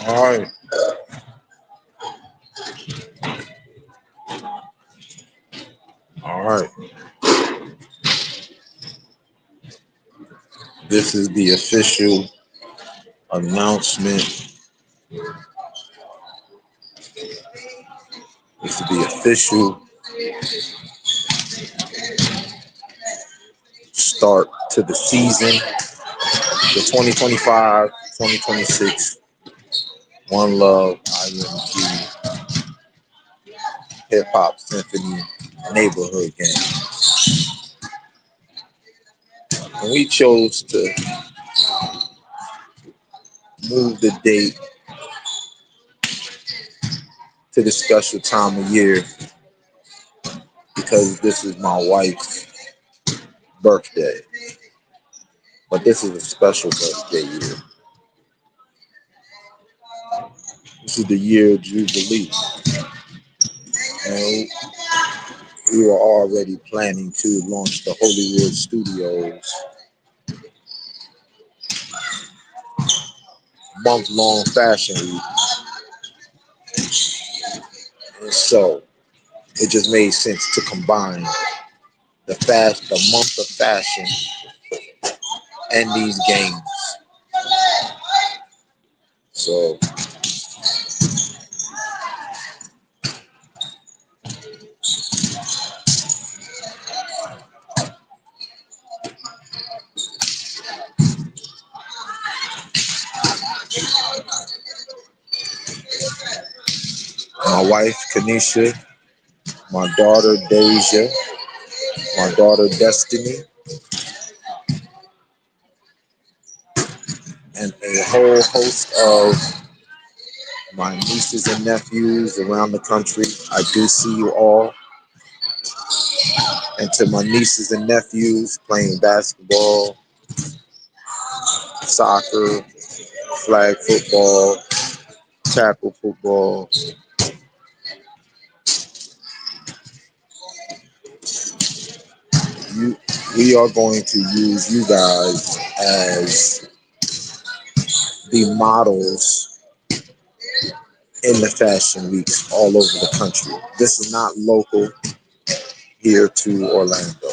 All right. All right. This is the official announcement. This is the official start to the season, the 2025-2026 One Love iIMGi Hip Hop Symphony Neighborhood Game. And we chose to move the date to the special time of year because this is my wife's birthday. But this is a special birthday year. This is the year of Jubilee. And we were already planning to launch the Hollywood Studios month-long fashion week. And so it just made sense to combine the month of fashion and these games. So my wife Kenisha, my daughter Deja, my daughter Destiny, and a whole host of my nieces and nephews around the country. I do see you all. And to my nieces and nephews playing basketball, soccer, flag football, tackle football, we are going to use you guys as the models in the fashion weeks all over the country. This is not local here to Orlando.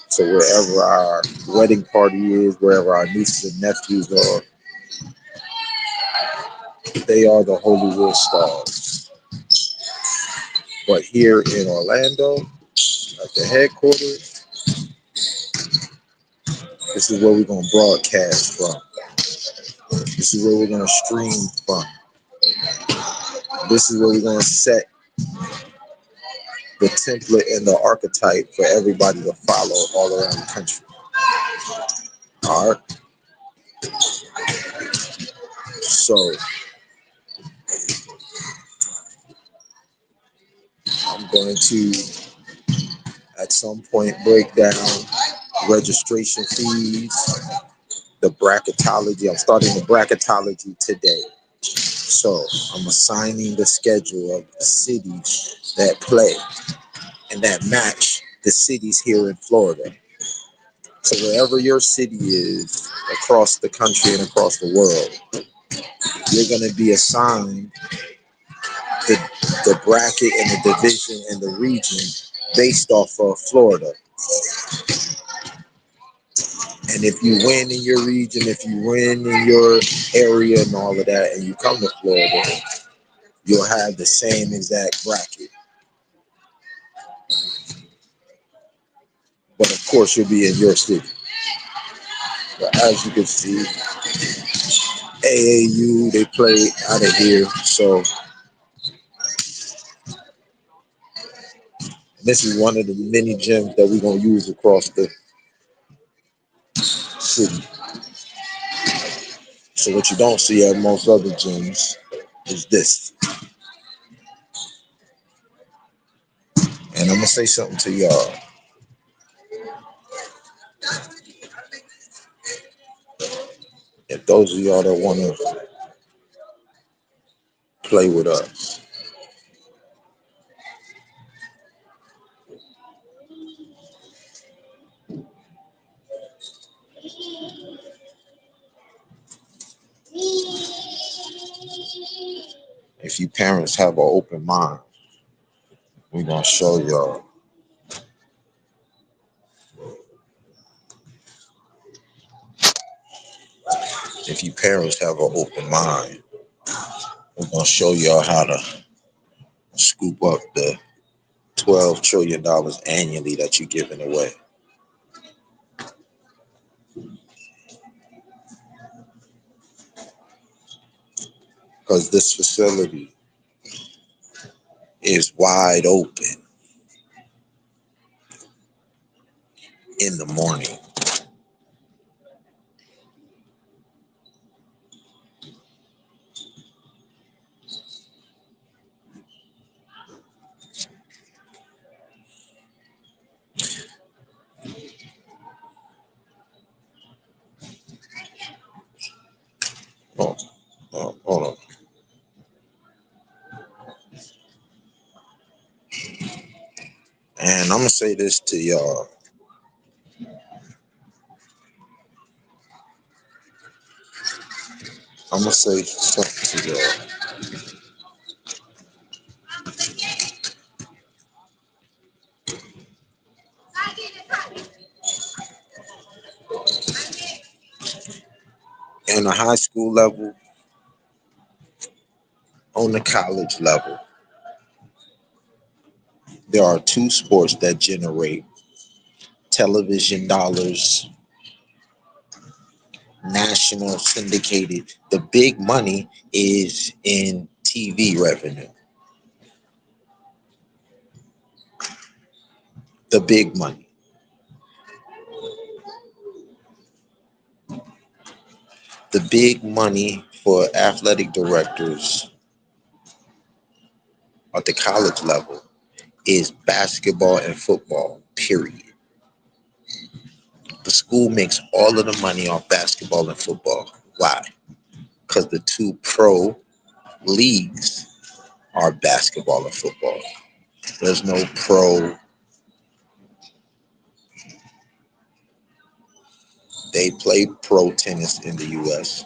So wherever our wedding party is, wherever our nieces and nephews are, they are the Hollywood stars. But here in Orlando, at the headquarters, this is where we're going to broadcast from. This is where we're going to stream from. This is where we're going to set the template and the archetype for everybody to follow all around the country. All right. So I'm going to, at some point, break down registration fees, the bracketology. I'm starting the bracketology today. So I'm assigning the schedule of the cities that play and that match the cities here in Florida. So wherever your city is across the country and across the world, you're going to be assigned the bracket and the division and the region based off of Florida. And if you win in your region, if you win in your area and all of that, and you come to Florida, you'll have the same exact bracket. But of course, you'll be in your city. But as you can see, AAU, they play out of here. So this is one of the many gyms that we're going to use across the city. So what you don't see at most other gyms is this. And I'm going to say something to y'all. If those of y'all that want to play with us, If you parents have an open mind, we're gonna show y'all. If you parents have an open mind, we're gonna show y'all how to scoop up the $12 trillion annually that you're giving away. Because this facility is wide open in the morning. Oh, hold on. And I'm gonna say this to y'all. I'm gonna say something to y'all. On the high school level, on the college level, there are two sports that generate television dollars, national syndicated. The big money is in TV revenue. The big money. The big money for athletic directors at the college level is basketball and football, period. The school makes all of the money off basketball and football. Why? Because the two pro leagues are basketball and football. There's no pro. They play pro tennis in the US,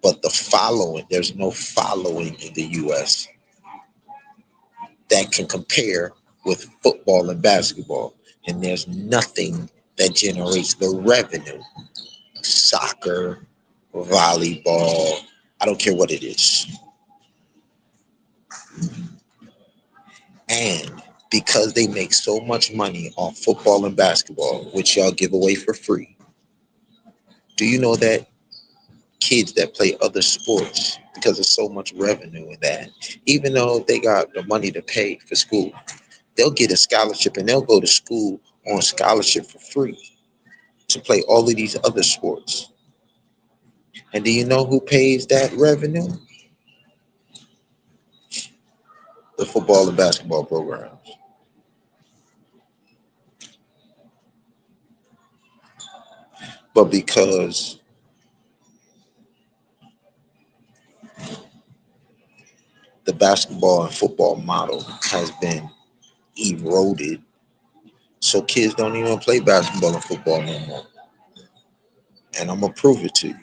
but there's no following in the US that can compare with football and basketball. And there's nothing that generates the revenue. Soccer, volleyball, I don't care what it is. And because they make so much money on football and basketball, which y'all give away for free, do you know that kids that play other sports, because there's so much revenue in that, even though they got the money to pay for school, they'll get a scholarship and they'll go to school on scholarship for free to play all of these other sports. And do you know who pays that revenue? The football and basketball programs. But because the basketball and football model has been eroded, so kids don't even play basketball and football no more. And I'm gonna prove it to you.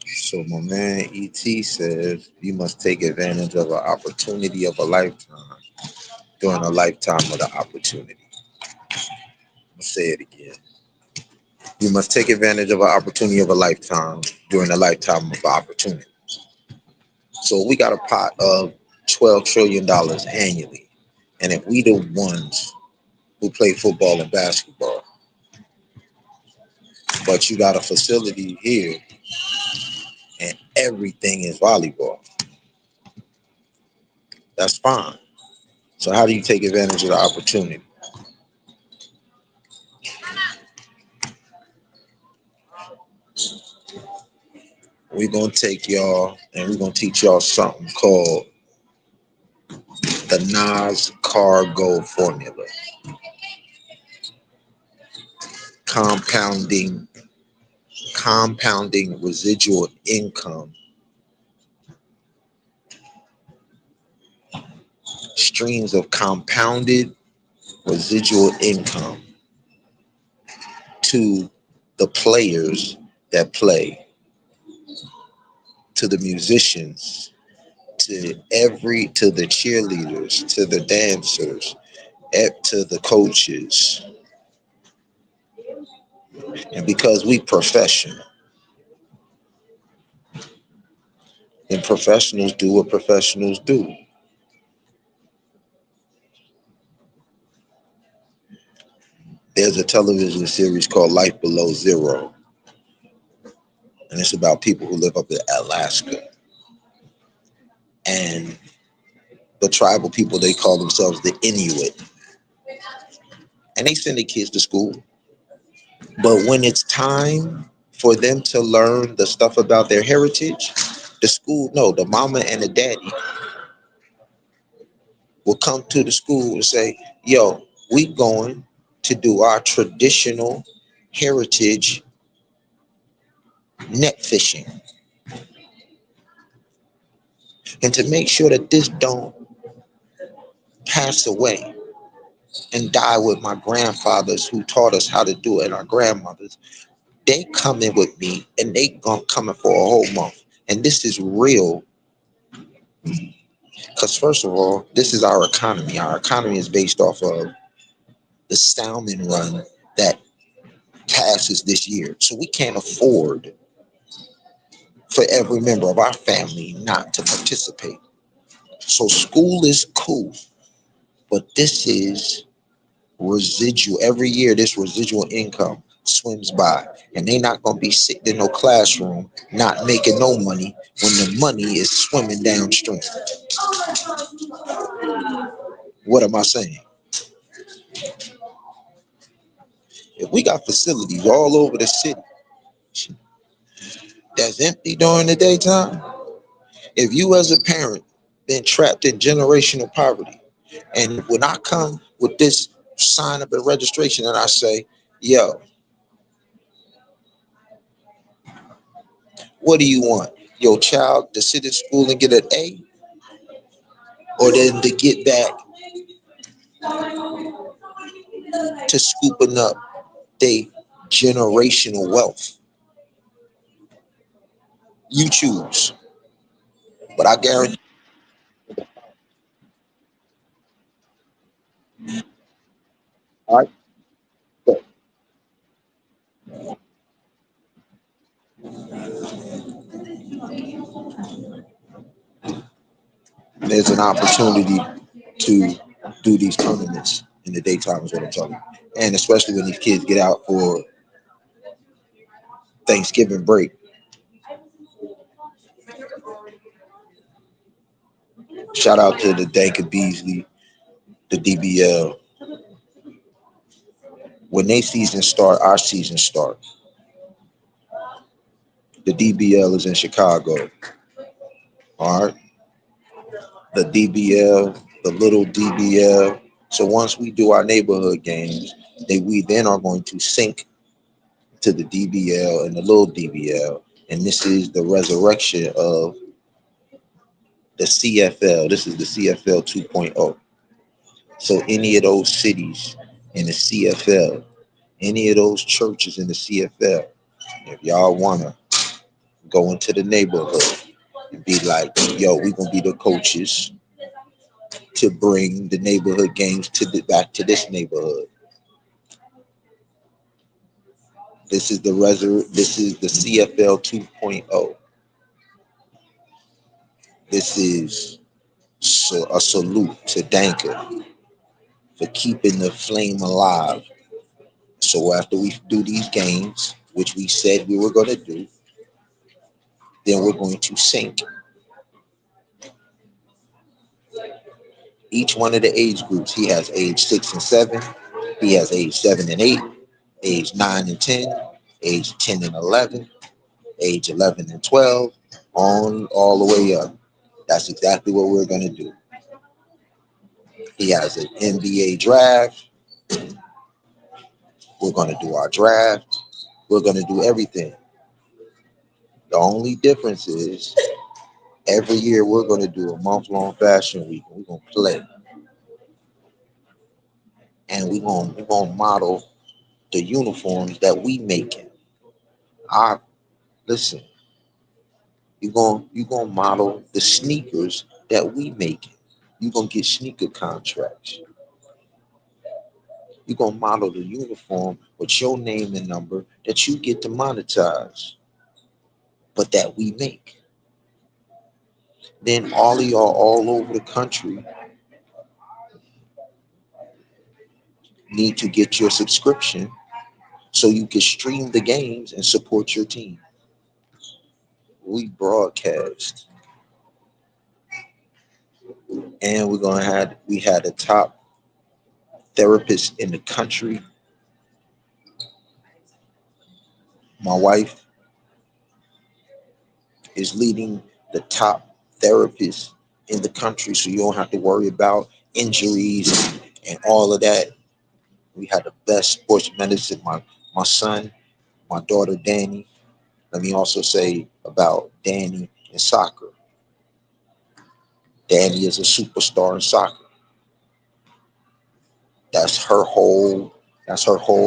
So my man ET says you must take advantage of an opportunity of a lifetime during a lifetime of the opportunity. I'll say it again. You must take advantage of an opportunity of a lifetime during a lifetime of opportunity. So we got a pot of $12 trillion annually. And if we the ones who play football and basketball, but you got a facility here and everything is volleyball. That's fine. So how do you take advantage of the opportunity? We're gonna take y'all and we're gonna teach y'all something called the Nas Cargo formula. Compounding, compounding residual income, streams of compounded residual income to the players that play, to the musicians, to the cheerleaders, to the dancers, to the coaches. And because we professional, and professionals do what professionals do. There's a television series called Life Below Zero, and it's about people who live up in Alaska. And the tribal people, they call themselves the Inuit. And they send their kids to school. But when it's time for them to learn the stuff about their heritage, the school, no, the mama and the daddy will come to the school and say, yo, we going to do our traditional heritage net fishing. And to make sure that this don't pass away and die with my grandfathers who taught us how to do it and our grandmothers, they coming with me and they gonna coming for a whole month. And this is real because first of all, this is our economy. Our economy is based off of the salmon run that passes this year. So we can't afford for every member of our family not to participate. So school is cool, but this is residual. Every year, this residual income swims by, and they not gonna be sitting in no classroom not making no money when the money is swimming downstream. What am I saying? If we got facilities all over the city that's empty during the daytime, if you as a parent been trapped in generational poverty, and when I come with this sign up and registration and I say, yo, what do you want? Your child to sit in school and get an A, or then to get back to scooping up their generational wealth? You choose. But I guarantee, all right, there's an opportunity to do these tournaments in the daytime is what I'm talking about. And especially when these kids get out for Thanksgiving break. Shout out to the Dank and Beasley, the DBL. When they season start, our season start. The DBL is in Chicago. All right. The DBL, the little DBL. So once we do our neighborhood games, we then are going to sync to the DBL and the little DBL. And this is the resurrection of the CFL. This is the CFL 2.0. So any of those cities in the CFL, any of those churches in the CFL, if y'all wanna go into the neighborhood and be like, yo, we gonna be the coaches to bring the neighborhood games to back to this neighborhood. This is the CFL 2.0. This is a salute to Danker for keeping the flame alive. So after we do these games, which we said we were going to do, then we're going to sync Each one of the age groups, he has age 6 and 7, he has age 7 and 8, age 9 and 10, age 10 and 11, age 11 and 12, on all the way up. That's exactly what we're going to do. He has an NBA draft. We're going to do our draft. We're going to do everything. The only difference is every year we're going to do a month-long fashion week. We're going to play. And we're going to model the uniforms that we making. I listen. You're gonna model the sneakers that we making. You're gonna get sneaker contracts. You're gonna model the uniform with your name and number that you get to monetize, but that we make. Then all of y'all all over the country need to get your subscription so you can stream the games and support your team. We broadcast, and we had a top therapist in the country. My wife is leading the top therapists in the country, so you don't have to worry about injuries and all of that. We had the best sports medicine. My son, my daughter Danny. Let me also say about Danny in soccer. Danny is a superstar in soccer. That's her whole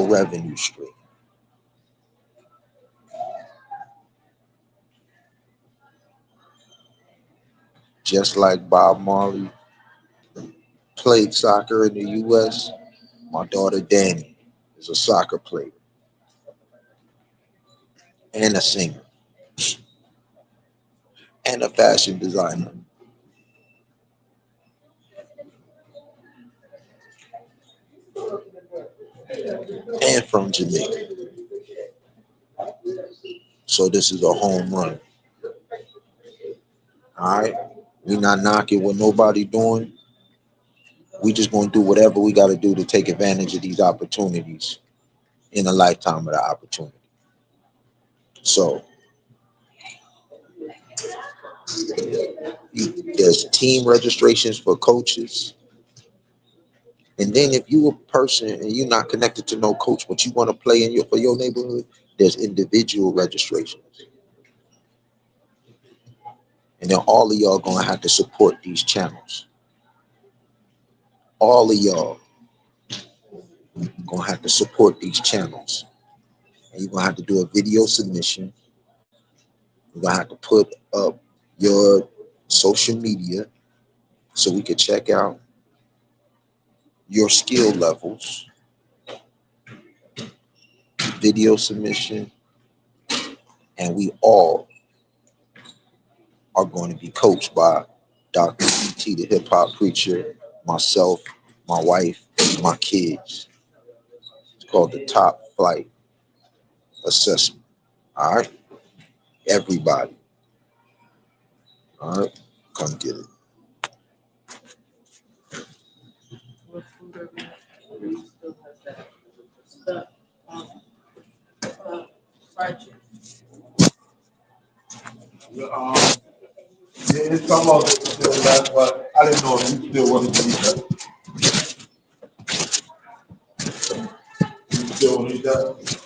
revenue stream. Just like Bob Marley played soccer in the US, my daughter Danny is a soccer player and a singer and a fashion designer and from Jamaica. So this is a home run. All right. We not knocking what nobody doing. We just gonna do whatever we gotta do to take advantage of these opportunities in a lifetime of the opportunity. So there's team registrations for coaches. And then if you a person and you're not connected to no coach, but you want to play in your for your neighborhood, there's individual registrations. And then all of y'all gonna have to support these channels. All of y'all gonna have to support these channels. And you're gonna have to do a video submission. You're gonna have to put up your social media so we can check out your skill levels, video submission, and we all are going to be coached by Dr. E.T., the hip hop preacher, myself, my wife, and my kids. It's called the Top Flight Assessment. All right, everybody. All right, come get it. Um, it's come out still that, but I didn't know if you still wanted to eat that. You still want to eat that?